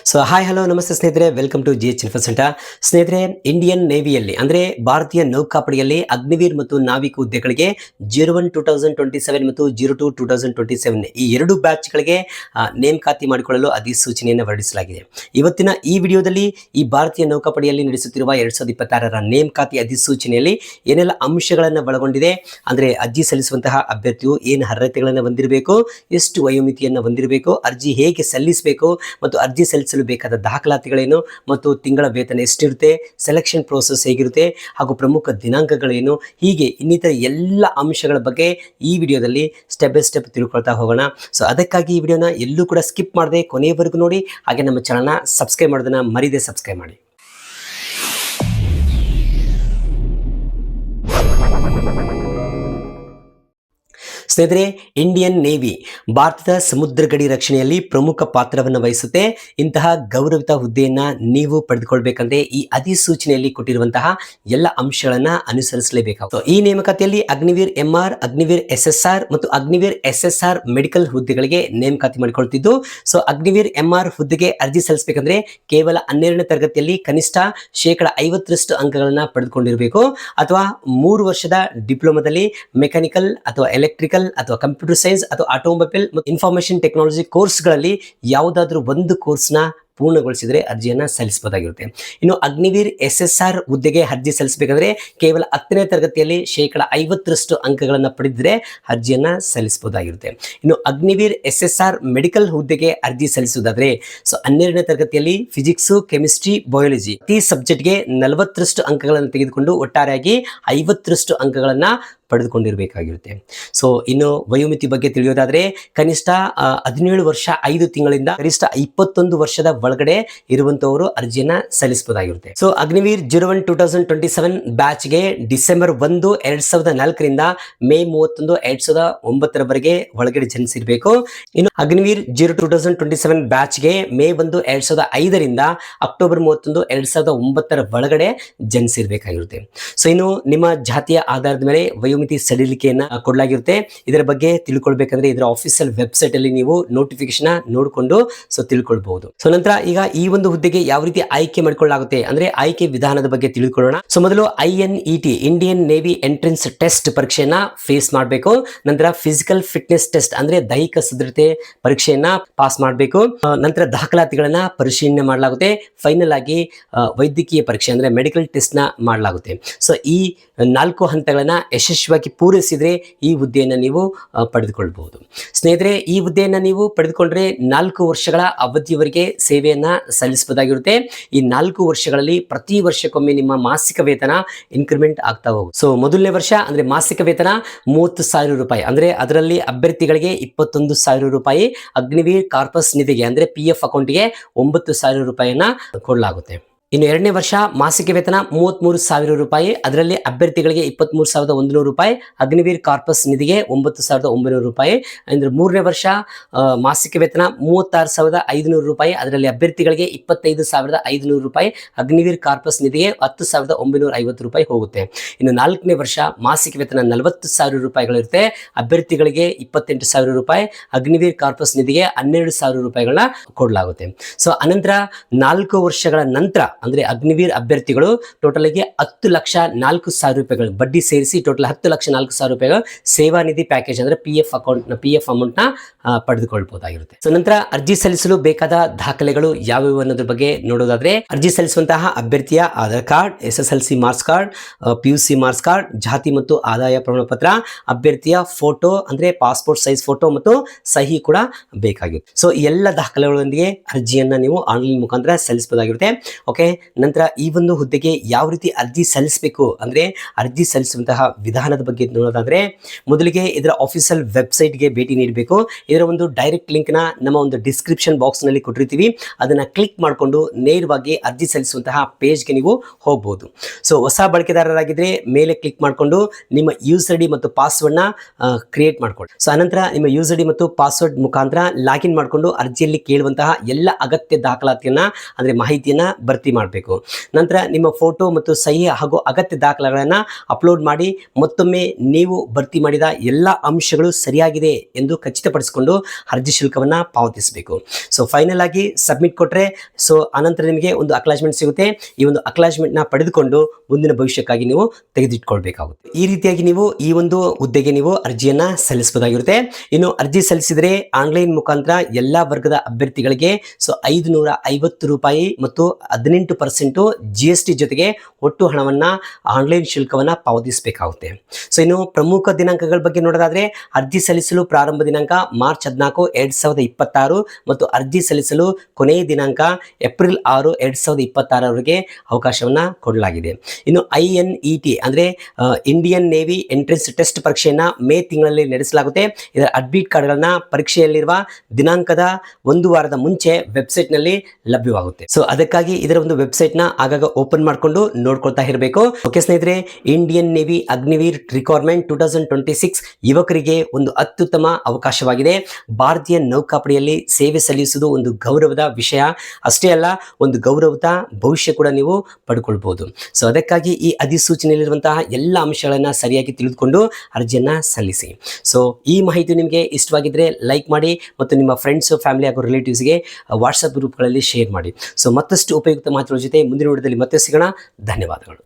So hi hello ನಮಸ್ತೆ ಸ್ನೇಹಿತರೆ, welcome to GH info centre. ಸ್ನೇಹಿತರೆ, ಇಂಡಿಯನ್ ನೇವಿಯಲ್ಲಿ ಅಂದ್ರೆ ಭಾರತೀಯ ನೌಕಾಪಡೆಯಲ್ಲಿ ಅಗ್ನಿವೀರ್ ಮತ್ತು ನಾವಿಕ ಹುದ್ದೆಗಳಿಗೆ 01 2027 ಮತ್ತು 02 2027 ಈ ಎರಡು ಬ್ಯಾಚ್ಗಳಿಗೆ ನೇಮಕಾತಿ ಮಾಡಿಕೊಳ್ಳಲು ಅಧಿಸೂಚನೆಯನ್ನು ಹೊರಡಿಸಲಾಗಿದೆ. ಇವತ್ತಿನ ಈ ವಿಡಿಯೋದಲ್ಲಿ ಈ ಭಾರತೀಯ ನೌಕಾಪಡೆಯಲ್ಲಿ ನಡೆಸುತ್ತಿರುವ 2026ರ ನೇಮಕಾತಿ ಅಧಿಸೂಚನೆಯಲ್ಲಿ ಏನೆಲ್ಲ ಅಂಶಗಳನ್ನು ಒಳಗೊಂಡಿದೆ, ಅಂದ್ರೆ ಅರ್ಜಿ ಸಲ್ಲಿಸುವಂತಹ ಅಭ್ಯರ್ಥಿಯು ಏನು ಅರ್ಹತೆಗಳನ್ನು ಹೊಂದಿರಬೇಕು, ಎಷ್ಟು ವಯೋಮಿತಿಯನ್ನು ಹೊಂದಿರಬೇಕು, ಅರ್ಜಿ ಹೇಗೆ ಸಲ್ಲಿಸಬೇಕು ಮತ್ತು ಅರ್ಜಿ ಸಲ್ಲಿಸಲು ಬೇಕಾದ ದಾಖಲಾತಿಗಳೇನು ಮತ್ತು ತಿಂಗಳ ವೇತನ ಎಷ್ಟಿರುತ್ತೆ, ಸೆಲೆಕ್ಷನ್ ಪ್ರೋಸೆಸ್ ಹೇಗಿರುತ್ತೆ ಹಾಗೂ ಪ್ರಮುಖ ದಿನಾಂಕಗಳೇನು, ಹೀಗೆ ಇನ್ನಿತರ ಎಲ್ಲ ಅಂಶಗಳ ಬಗ್ಗೆ ಈ ವಿಡಿಯೋದಲ್ಲಿ ಸ್ಟೆಪ್ ಬೈ ಸ್ಟೆಪ್ ತಿಳ್ಕೊಳ್ತಾ ಹೋಗೋಣ. ಸೊ ಅದಕ್ಕಾಗಿ ಈ ವಿಡಿಯೋನ ಎಲ್ಲೂ ಕೂಡ ಸ್ಕಿಪ್ ಮಾಡದೆ ಕೊನೆಯವರೆಗೂ ನೋಡಿ, ಹಾಗೆ ನಮ್ಮ ಚಾನಲ್ನ ಸಬ್ಸ್ಕ್ರೈಬ್ ಮಾಡೋದನ್ನ ಮರೀದೆ ಸಬ್ಸ್ಕ್ರೈಬ್ ಮಾಡಿ. ಸ್ನೇಹಿತರೆ, ಇಂಡಿಯನ್ ನೇವಿ ಭಾರತದ ಸಮುದ್ರ ಗಡಿ ರಕ್ಷಣೆಯಲ್ಲಿ ಪ್ರಮುಖ ಪಾತ್ರವನ್ನು ವಹಿಸುತ್ತೆ. ಇಂತಹ ಗೌರವಿತ ಹುದ್ದೆಯನ್ನ ನೀವು ಪಡೆದುಕೊಳ್ಬೇಕಂದ್ರೆ ಈ ಅಧಿಸೂಚನೆಯಲ್ಲಿ ಕೊಟ್ಟಿರುವಂತಹ ಎಲ್ಲ ಅಂಶಗಳನ್ನ ಅನುಸರಿಸಲೇಬೇಕಾಗುತ್ತೆ. ಈ ನೇಮಕಾತಿಯಲ್ಲಿ ಅಗ್ನಿವೀರ್ MR, ಅಗ್ನಿವೀರ್ SSR ಮತ್ತು ಅಗ್ನಿವೀರ್ SSR ಮೆಡಿಕಲ್ ಹುದ್ದೆಗಳಿಗೆ ನೇಮಕಾತಿ ಮಾಡಿಕೊಳ್ತಿದ್ದು, ಸೊ ಅಗ್ನಿವೀರ್ MR ಹುದ್ದೆಗೆ ಅರ್ಜಿ ಸಲ್ಲಿಸಬೇಕಂದ್ರೆ ಕೇವಲ 12ನೇ ತರಗತಿಯಲ್ಲಿ ಕನಿಷ್ಠ 50% ಅಂಕಗಳನ್ನ ಪಡೆದುಕೊಂಡಿರಬೇಕು ಅಥವಾ 3 ವರ್ಷದ ಡಿಪ್ಲೊಮಾದಲ್ಲಿ ಮೆಕ್ಯಾನಿಕಲ್ ಅಥವಾ ಎಲೆಕ್ಟ್ರಿಕಲ್ ಅಥವಾ ಕಂಪ್ಯೂಟರ್ ಸೈನ್ಸ್ ಅಥವಾ ಆಟೋಮೊಬೈಲ್ ಮತ್ತು ಇನ್ಫಾರ್ಮೇಶನ್ ಟೆಕ್ನಾಲಜಿ ಕೋರ್ಸ್ಗಳಲ್ಲಿ ಯಾವುದಾದ್ರೂ ಒಂದು ಕೋರ್ಸ್ನ ಪೂರ್ಣಗೊಳಿಸಿದರೆ ಅರ್ಜಿಯನ್ನು ಸಲ್ಲಿಸಬಹುದಾಗಿರುತ್ತೆ. ಇನ್ನು ಅಗ್ನಿವೀರ್ SSR ಹುದ್ದೆಗೆ ಅರ್ಜಿ ಸಲ್ಲಿಸಬೇಕಂದ್ರೆ ಕೇವಲ 10ನೇ ತರಗತಿಯಲ್ಲಿ 50% ಅಂಕಗಳನ್ನು ಪಡೆದಿದ್ರೆ ಅರ್ಜಿಯನ್ನು ಸಲ್ಲಿಸಬಹುದಾಗಿರುತ್ತೆ. ಇನ್ನು ಅಗ್ನಿವೀರ್ SSR ಮೆಡಿಕಲ್ ಹುದ್ದೆಗೆ ಅರ್ಜಿ ಸಲ್ಲಿಸುವುದಾದ್ರೆ ಸೊ 12ನೇ ತರಗತಿಯಲ್ಲಿ ಫಿಸಿಕ್ಸ್, ಕೆಮಿಸ್ಟ್ರಿ, ಬಯಾಲಜಿ ಪ್ರತಿ ಸಬ್ಜೆಕ್ಟ್ಗೆ 40% ಅಂಕಗಳನ್ನು ತೆಗೆದುಕೊಂಡು ಒಟ್ಟಾರೆಯಾಗಿ 50% ಅಂಕಗಳನ್ನು ಪಡೆದುಕೊಂಡಿರಬೇಕಾಗಿರುತ್ತೆ. ಸೊ ಇನ್ನು ವಯೋಮಿತಿ ಬಗ್ಗೆ ತಿಳಿಯೋದಾದ್ರೆ ಕನಿಷ್ಠ 17 ವರ್ಷ 5 ತಿಂಗಳಿಂದ ಗರಿಷ್ಠ 21 ವರ್ಷದ ಒಳಗಡೆ ಇರುವಂತವರು ಅರ್ಜಿಯನ್ನ ಸಲ್ಲಿಸಬಹುದಾಗಿರುತ್ತೆ. ಸೊ ಅಗ್ನಿವೀರ್ 01 2027 ಬ್ಯಾಚ್ಗೆ ಡಿಸೆಂಬರ್ 1 2004ರಿಂದ ಮೇ 31 2009ರವರೆಗೆ ಒಳಗಡೆ ಜನಿಸಿರಬೇಕು. ಇನ್ನು ಅಗ್ನಿವೀರ್ 02 2027 ಬ್ಯಾಚ್ಗೆ ಮೇ 1 2005ರಿಂದ ಅಕ್ಟೋಬರ್ 31 2009ರ ಒಳಗಡೆ ಜನಿಸಿರಬೇಕಾಗಿರುತ್ತೆ. ಸೊ ಇನ್ನು ನಿಮ್ಮ ಜಾತಿಯ ಆಧಾರದ ಮೇಲೆ ವಯೋಮಿತಿ ಸಡಿಲಿಕೆಯನ್ನ ಕೊಡಲಾಗಿರುತ್ತೆ. ಇದರ ಬಗ್ಗೆ ತಿಳ್ಕೊಳ್ಬೇಕಂದ್ರೆ ಇದರ ಆಫೀಸಿಯಲ್ ವೆಬ್ಸೈಟ್ ಅಲ್ಲಿ ನೀವು ನೋಟಿಫಿಕೇಶನ್ ನೋಡಿಕೊಂಡು ಸೊ ತಿಳ್ಕೊಳ್ಬಹುದು. ಸೊ ನಂತರ ಈಗ ಈ ಒಂದು ಹುದ್ದೆಗೆ ಯಾವ ರೀತಿ ಆಯ್ಕೆ ಮಾಡಿಕೊಳ್ಳಲಾಗುತ್ತೆ ಅಂದ್ರೆ ಆಯ್ಕೆ ವಿಧಾನದ ಬಗ್ಗೆ ತಿಳ್ಕೊಳ್ಳೋಣ. ಸೊ ಮೊದಲು INET Indian navy entrance test ಪರೀಕ್ಷೆಯನ್ನ ಫೇಸ್ ಮಾಡಬೇಕು. ನಂತರ ಫಿಸಿಕಲ್ ಫಿಟ್ನೆಸ್ ಟೆಸ್ಟ್ ಅಂದ್ರೆ ದೈಹಿಕ ಸದೃಢತೆ ಪರೀಕ್ಷೆಯನ್ನ ಪಾಸ್ ಮಾಡಬೇಕು. ನಂತರ ದಾಖಲಾತಿಗಳನ್ನ ಪರಿಶೀಲನೆ ಮಾಡಲಾಗುತ್ತೆ. ಫೈನಲ್ ಆಗಿ ವೈದ್ಯಕೀಯ ಪರೀಕ್ಷೆ ಅಂದ್ರೆ ಮೆಡಿಕಲ್ ಟೆಸ್ಟ್ ನ ಮಾಡಲಾಗುತ್ತೆ. ಸೊ ಈ 4 ಹಂತಗಳನ್ನ ಯಶಸ್ವಿಯಾಗಿ ಪೂರೈಸಿದ್ರೆ ಈ ಹುದ್ದೆಯನ್ನು ನೀವು ಪಡೆದುಕೊಳ್ಳಬಹುದು. ಸ್ನೇಹಿತರೆ, ಈ ಹುದ್ದೆಯನ್ನು ನೀವು ಪಡೆದುಕೊಂಡ್ರೆ 4 ವರ್ಷಗಳ ಅವಧಿಯವರೆಗೆ ಸೇವೆಯನ್ನ ಸಲ್ಲಿಸಬಹುದಾಗಿರುತ್ತೆ. ಈ 4 ವರ್ಷಗಳಲ್ಲಿ ಪ್ರತಿ ವರ್ಷಕ್ಕೊಮ್ಮೆ ನಿಮ್ಮ ಮಾಸಿಕ ವೇತನ ಇನ್ಕ್ರಿಮೆಂಟ್ ಆಗ್ತಾ ಹೋಗುತ್ತೆ. ಸೊ ಮೊದಲನೇ ವರ್ಷ ಅಂದ್ರೆ ಮಾಸಿಕ ವೇತನ 30,000 ರೂಪಾಯಿ, ಅಂದ್ರೆ ಅದರಲ್ಲಿ ಅಭ್ಯರ್ಥಿಗಳಿಗೆ 21,000 ರೂಪಾಯಿ, ಅಗ್ನಿವೀರ್ ಕಾರ್ಪಸ್ ನಿಧಿಗೆ ಅಂದ್ರೆ PF ಅಕೌಂಟ್ಗೆ 9,000 ರೂಪಾಯಿಯನ್ನ ಕೊಡಲಾಗುತ್ತೆ. ಇನ್ನು 2ನೇ ವರ್ಷ ಮಾಸಿಕ ವೇತನ 33,000 ರೂಪಾಯಿ, ಅದರಲ್ಲಿ ಅಭ್ಯರ್ಥಿಗಳಿಗೆ 23,100 ರೂಪಾಯಿ, ಅಗ್ನಿವೀರ್ ಕಾರ್ಪಸ್ ನಿಧಿಗೆ 9,900 ರೂಪಾಯಿ. ಅಂದ್ರೆ 3ನೇ ವರ್ಷ ಮಾಸಿಕ ವೇತನ 36,500 ರೂಪಾಯಿ, ಅದರಲ್ಲಿ ಅಭ್ಯರ್ಥಿಗಳಿಗೆ 25,500 ರೂಪಾಯಿ, ಅಗ್ನಿವೀರ್ ಕಾರ್ಪಸ್ ನಿಧಿಗೆ 10,950 ರೂಪಾಯಿ ಹೋಗುತ್ತೆ. ಇನ್ನು 4ನೇ ವರ್ಷ ಮಾಸಿಕ ವೇತನ 40,000 ರೂಪಾಯಿಗಳಿರುತ್ತೆ, ಅಭ್ಯರ್ಥಿಗಳಿಗೆ 28,000 ರೂಪಾಯಿ, ಅಗ್ನಿವೀರ್ ಕಾರ್ಪಸ್ ನಿಧಿಗೆ 12,000 ರೂಪಾಯಿಗಳನ್ನ ಕೊಡಲಾಗುತ್ತೆ. ಸೊ ಅನಂತರ 4 ವರ್ಷಗಳ ನಂತರ ಅಂದ್ರೆ ಅಗ್ನಿವೀರ್ ಅಭ್ಯರ್ಥಿಗಳು ಟೋಟಲ್ ಆಗಿ 10,04,000 ರೂಪಾಯಿಗಳು ಬಡ್ಡಿ ಸೇರಿಸಿ ಟೋಟಲ್ 10,04,000 ರೂಪಾಯಿಗಳು ಸೇವಾ ನಿಧಿ ಪ್ಯಾಕೇಜ್ ಅಂದ್ರೆ PF ಅಮೌಂಟ್ ನ ಪಡೆದುಕೊಳ್ಳಬಹುದಾಗಿರುತ್ತೆ. ಸೊ ನಂತರ ಅರ್ಜಿ ಸಲ್ಲಿಸಲು ಬೇಕಾದ ದಾಖಲೆಗಳು ಯಾವುವು ಅನ್ನೋದ್ರ ಬಗ್ಗೆ ನೋಡೋದಾದ್ರೆ ಅರ್ಜಿ ಸಲ್ಲಿಸುವಂತಹ ಅಭ್ಯರ್ಥಿಯ Aadhaar card, SSLC marks card, PUC marks card, ಜಾತಿ ಮತ್ತು ಆದಾಯ ಪ್ರಮಾಣ ಪತ್ರ, ಅಭ್ಯರ್ಥಿಯ ಫೋಟೋ ಅಂದ್ರೆ ಪಾಸ್ಪೋರ್ಟ್ ಸೈಜ್ ಫೋಟೋ ಮತ್ತು ಸಹಿ ಕೂಡ ಬೇಕಾಗಿರುತ್ತೆ. ಸೊ ಈ ಎಲ್ಲ ದಾಖಲೆಗಳೊಂದಿಗೆ ಅರ್ಜಿಯನ್ನ ನೀವು ಆನ್ಲೈನ್ ಮುಖಾಂತರ ಸಲ್ಲಿಸಬಹುದಾಗಿರುತ್ತೆ. ಓಕೆ, ನಂತರ ಈ ಒಂದು ಹುದ್ದೆಗೆ ಯಾವ ರೀತಿ ಅರ್ಜಿ ಸಲ್ಲಿಸಬೇಕು ಅಂದ್ರೆ ಅರ್ಜಿ ಸಲ್ಲಿಸುವಂತಹ ವಿಧಾನದ ಬಗ್ಗೆ ನೋಡೋದಾದ್ರೆ ಮೊದಲಿಗೆ ಇದರ ಆಫೀಸಿಯಲ್ ವೆಬ್ಸೈಟ್ಗೆ ಭೇಟಿ ನೀಡಬೇಕು. ಇದರ ಒಂದು ಡೈರೆಕ್ಟ್ ಲಿಂಕ್ ನ ನಮ್ಮ ಒಂದು ಡಿಸ್ಕ್ರಿಪ್ಷನ್ ಬಾಕ್ಸ್ ನಲ್ಲಿ ಕೊಟ್ಟಿರ್ತೀವಿ, ಅದನ್ನ ಕ್ಲಿಕ್ ಮಾಡಿಕೊಂಡು ನೇರವಾಗಿ ಅರ್ಜಿ ಸಲ್ಲಿಸುವಂತಹ ಪೇಜ್ಗೆ ನೀವು ಹೋಗಬಹುದು. ಸೊ ಹೊಸ ಬಳಕೆದಾರರಾಗಿದ್ರೆ ಮೇಲೆ ಕ್ಲಿಕ್ ಮಾಡಿಕೊಂಡು ನಿಮ್ಮ ಯೂಸರ್ ಐಡಿ ಮತ್ತು ಪಾಸ್ವರ್ಡ್ ನ ಕ್ರಿಯೇಟ್ ಮಾಡ್ಕೊಳ್ಳಿ. ಸೊ ಅನಂತರ ನಿಮ್ಮ ಯೂಸರ್ ಐಡಿ ಮತ್ತು ಪಾಸ್ವರ್ಡ್ ಮುಖಾಂತರ ಲಾಗಿನ್ ಮಾಡಿಕೊಂಡು ಅರ್ಜಿಯಲ್ಲಿ ಕೇಳುವಂತಹ ಎಲ್ಲ ಅಗತ್ಯ ದಾಖಲಾತಿಯನ್ನ ಅಂದ್ರೆ ಮಾಹಿತಿಯನ್ನ ಭರ್ತಿ ಮಾಡಬೇಕು. ನಂತರ ನಿಮ್ಮ ಫೋಟೋ ಮತ್ತು ಸಹಿ ಹಾಗೂ ಅಗತ್ಯ ದಾಖಲೆಗಳನ್ನು ಅಪ್ಲೋಡ್ ಮಾಡಿ ಮತ್ತೊಮ್ಮೆ ನೀವು ಭರ್ತಿ ಮಾಡಿದ ಎಲ್ಲ ಅಂಶಗಳು ಸರಿಯಾಗಿದೆ ಎಂದು ಖಚಿತಪಡಿಸಿಕೊಂಡು ಅರ್ಜಿ ಶುಲ್ಕವನ್ನು ಪಾವತಿಸಬೇಕು. ಸೊ ಫೈನಲ್ ಆಗಿ ಸಬ್ಮಿಟ್ ಕೊಟ್ಟರೆ ಸೊ ಅನಂತರ ನಿಮಗೆ ಒಂದು ಅಕ್ಲಾಜ್ಮೆಂಟ್ ಸಿಗುತ್ತೆ. ಈ ಒಂದು ಅಕ್ಲಾಜ್ಮೆಂಟ್ನ ಪಡೆದುಕೊಂಡು ಮುಂದಿನ ಭವಿಷ್ಯಕ್ಕಾಗಿ ನೀವು ತೆಗೆದಿಟ್ಕೊಳ್ಬೇಕಾಗುತ್ತೆ. ಈ ರೀತಿಯಾಗಿ ನೀವು ಈ ಒಂದು ಹುದ್ದೆಗೆ ನೀವು ಅರ್ಜಿಯನ್ನು ಸಲ್ಲಿಸಬಹುದಾಗಿರುತ್ತೆ. ಇನ್ನು ಅರ್ಜಿ ಸಲ್ಲಿಸಿದರೆ ಆನ್ಲೈನ್ ಮುಖಾಂತರ ಎಲ್ಲ ವರ್ಗದ ಅಭ್ಯರ್ಥಿಗಳಿಗೆ ಸೊ ₹550 ಮತ್ತು 18% GST ಜೊತೆಗೆ ಒಟ್ಟು ಹಣವನ್ನು ಆನ್ಲೈನ್ ಶುಲ್ಕವನ್ನು ಪಾವತಿಸಬೇಕಾಗುತ್ತೆ. ಸೊ ಇನ್ನು ಪ್ರಮುಖ ದಿನಾಂಕಗಳ ಬಗ್ಗೆ ನೋಡೋದಾದ್ರೆ ಅರ್ಜಿ ಸಲ್ಲಿಸಲು ಪ್ರಾರಂಭ ದಿನಾಂಕ ಮಾರ್ಚ್ 14, 2026 ಮತ್ತು ಅರ್ಜಿ ಸಲ್ಲಿಸಲು ಕೊನೆಯ ದಿನಾಂಕ ಏಪ್ರಿಲ್ 6, 2026 ಅವಕಾಶವನ್ನು ಕೊಡಲಾಗಿದೆ. ಇನ್ನು INET ಅಂದರೆ ಇಂಡಿಯನ್ ನೇವಿ ಎಂಟ್ರೆನ್ಸ್ ಟೆಸ್ಟ್ ಪರೀಕ್ಷೆಯನ್ನು ಮೇ ತಿಂಗಳಲ್ಲಿ ನಡೆಸಲಾಗುತ್ತೆ. ಇದರ ಅಡ್ಮಿಟ್ ಕಾರ್ಡ್ಗಳನ್ನ ಪರೀಕ್ಷೆಯಲ್ಲಿರುವ ದಿನಾಂಕದ ಒಂದು ವಾರದ ಮುಂಚೆ ವೆಬ್ಸೈಟ್ನಲ್ಲಿ ಲಭ್ಯವಾಗುತ್ತೆ. ಸೊ ಅದಕ್ಕಾಗಿ ಇದರ ಒಂದು ವೆಬ್ಸೈಟ್ನ ಆಗಾಗ ಓಪನ್ ಮಾಡಿಕೊಂಡು ನೋಡ್ಕೊಳ್ತಾ ಇರಬೇಕು. ಓಕೆ ಸ್ನೇಹಿತರೆ, ಇಂಡಿಯನ್ ನೇವಿ ಅಗ್ನಿವೀರ್ ರಿಕ್ವೈರ್ಮೆಂಟ್ 2026 ಯುವಕರಿಗೆ ಒಂದು ಅತ್ಯುತ್ತಮ ಅವಕಾಶವಾಗಿದೆ. ಭಾರತೀಯ ನೌಕಾಪಡೆಯಲ್ಲಿ ಸೇವೆ ಸಲ್ಲಿಸುವುದು ಒಂದು ಗೌರವದ ವಿಷಯ ಅಷ್ಟೇ ಅಲ್ಲ, ಒಂದು ಗೌರವದ ಭವಿಷ್ಯ ಕೂಡ ನೀವು ಪಡ್ಕೊಳ್ಬಹುದು. ಸೊ ಅದಕ್ಕಾಗಿ ಈ ಅಧಿಸೂಚನೆಯಲ್ಲಿರುವಂತಹ ಎಲ್ಲ ಅಂಶಗಳನ್ನು ಸರಿಯಾಗಿ ತಿಳಿದುಕೊಂಡು ಅರ್ಜಿಯನ್ನು ಸಲ್ಲಿಸಿ. ಸೊ ಈ ಮಾಹಿತಿ ನಿಮಗೆ ಇಷ್ಟವಾಗಿದ್ದರೆ ಲೈಕ್ ಮಾಡಿ ಮತ್ತು ನಿಮ್ಮ ಫ್ರೆಂಡ್ಸ್, ಫ್ಯಾಮಿಲಿ ಹಾಗೂ ರಿಲೇಟಿವ್ಸ್ಗೆ ವಾಟ್ಸಪ್ ಗ್ರೂಪ್ಗಳಲ್ಲಿ ಶೇರ್ ಮಾಡಿ. ಸೊ ಮತ್ತಷ್ಟು ಉಪಯುಕ್ತ ಮಾಹಿತಿಗಳ ಜೊತೆ ಮುಂದಿನ ವಿಡಿಯೋದಲ್ಲಿ ಮತ್ತೆ ಸಿಗೋಣ. ಧನ್ಯವಾದಗಳು.